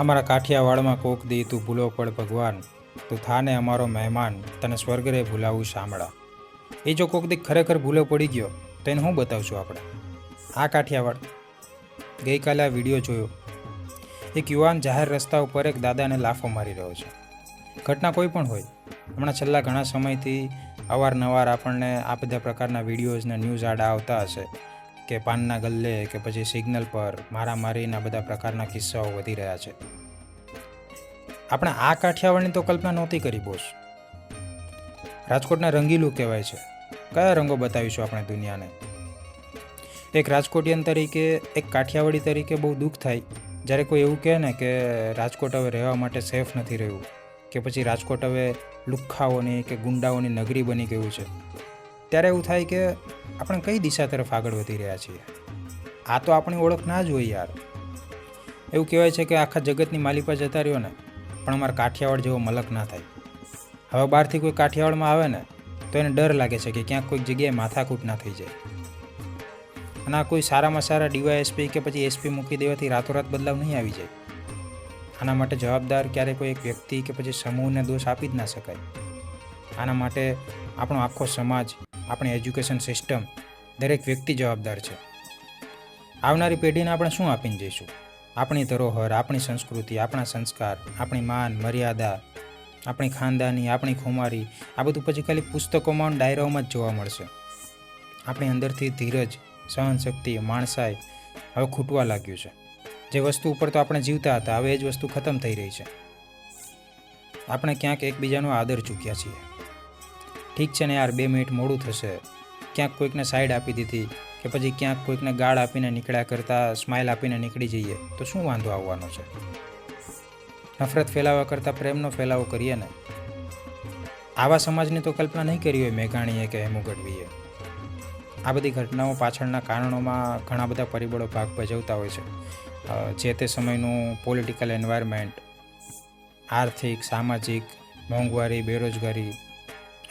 અમારા કાઠિયાવાડમાં કોક દી તું ભૂલો પડ ભગવાન, તું થાને અમારો મહેમાન, તને સ્વર્ગરે ભૂલાવું શામળા. એ જો કોક દી ખરેખર ભૂલો પડી ગયો તો એને હું બતાવશું આપણે. આ કાઠિયાવાડ. ગઈકાલે આ વિડીયો જોયો. એક યુવાન જાહેર રસ્તા ઉપર એક દાદાને લાફો મારી રહ્યો છે. ઘટના કોઈ પણ હોય, હમણાં છેલ્લા ઘણા સમયથી અવારનવાર આપણને આ બધા પ્રકારના વિડીયોઝને ન્યૂઝ આડા આવતા હશે કે પાનના ગલ્લે કે પછી સિગ્નલ પર મારામારીના બધા પ્રકારના કિસ્સાઓ વધી રહ્યા છે. આપણે આ કાઠિયાવાડની તો કલ્પના નહોતી કરી બોસ. રાજકોટને રંગીલું કહેવાય છે. કયા રંગો બતાવીશું આપણે દુનિયાને? એક રાજકોટિયન તરીકે, એક કાઠિયાવાડી તરીકે બહુ દુઃખ થાય જ્યારે કોઈ એવું કહે ને કે રાજકોટ હવે રહેવા માટે સેફ નથી રહ્યું, કે પછી રાજકોટ હવે લુખ્ખાઓની કે ગુંડાઓની નગરી બની ગયું છે. ત્યારે એવું થાય કે આપણે કઈ દિશા તરફ આગળ વધી રહ્યા છીએ. આ તો આપણી ઓળખ ના જ હોય યાર. એવું કહેવાય છે કે આખા જગતની માલિપા જતા રહ્યો ને પણ અમારા કાઠિયાવાડ જેવો મલક ના થાય. હવે બહારથી કોઈ કાઠિયાવાડમાં આવે ને તો એને ડર લાગે છે કે ક્યાંક કોઈક જગ્યાએ માથાકૂટ ના થઈ જાય. અને આ કોઈ સારામાં સારા ડીવાયએસપી કે પછી એસપી મૂકી દેવાથી રાતોરાત બદલાવ નહીં આવી જાય. આના માટે જવાબદાર ક્યારેય કોઈ એક વ્યક્તિ કે પછી સમૂહને દોષ આપી જ ના શકાય. આના માટે આપણો આખો સમાજ, આપણી એજ્યુકેશન સિસ્ટમ, દરેક વ્યક્તિ જવાબદાર છે. આવનારી પેઢીને આપણે શું આપીને જઈશું? આપણી ધરોહર, આપણી સંસ્કૃતિ, આપણા સંસ્કાર, આપણી માન મર્યાદા, આપણી ખાનદાની, આપણી ખુમારી, આ બધું પછી ખાલી પુસ્તકોમાં, ડાયરાઓમાં જ જોવા મળશે. આપણી અંદરથી ધીરજ, સહનશક્તિ, માણસાઈ હવે ખૂટવા લાગ્યું છે. જે વસ્તુ ઉપર તો આપણે જીવતા હતા, હવે એ જ વસ્તુ ખતમ થઈ રહી છે. આપણે ક્યાંક એકબીજાનો આદર ચૂક્યા છીએ. ઠીક છે ને યાર, 2 મિનિટ મોડું થશે, ક્યાંક કોઈકને સાઈડ આપી દીધી કે પછી ક્યાંક કોઈકને ગાળ આપીને નીકળ્યા કરતાં સ્માઇલ આપીને નીકળી જઈએ તો શું વાંધો આવવાનો છે? નફરત ફેલાવા કરતાં પ્રેમનો ફેલાવો કરીએ ને. આવા સમાજની તો કલ્પના નહીં કરી હોય મેઘાણીએ કે હેમુ ગઢવીએ. આ બધી ઘટનાઓ પાછળના કારણોમાં ઘણા બધા પરિબળો ભાગ ભજવતા હોય છે. જે તે સમયનું પોલિટિકલ એન્વાયરમેન્ટ, આર્થિક, સામાજિક, મોંઘવારી, બેરોજગારી,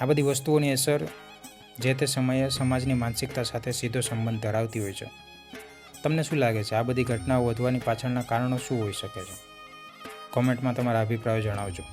આ બધી વસ્તુઓની અસર જે તે સમયે સમાજની માનસિકતા સાથે સીધો સંબંધ ધરાવતી હોય છે. તમને શું લાગે છે, આ બધી ઘટનાઓ વધવાની પાછળના કારણો શું હોઈ શકે છે? કોમેન્ટમાં તમારા અભિપ્રાયો જણાવજો.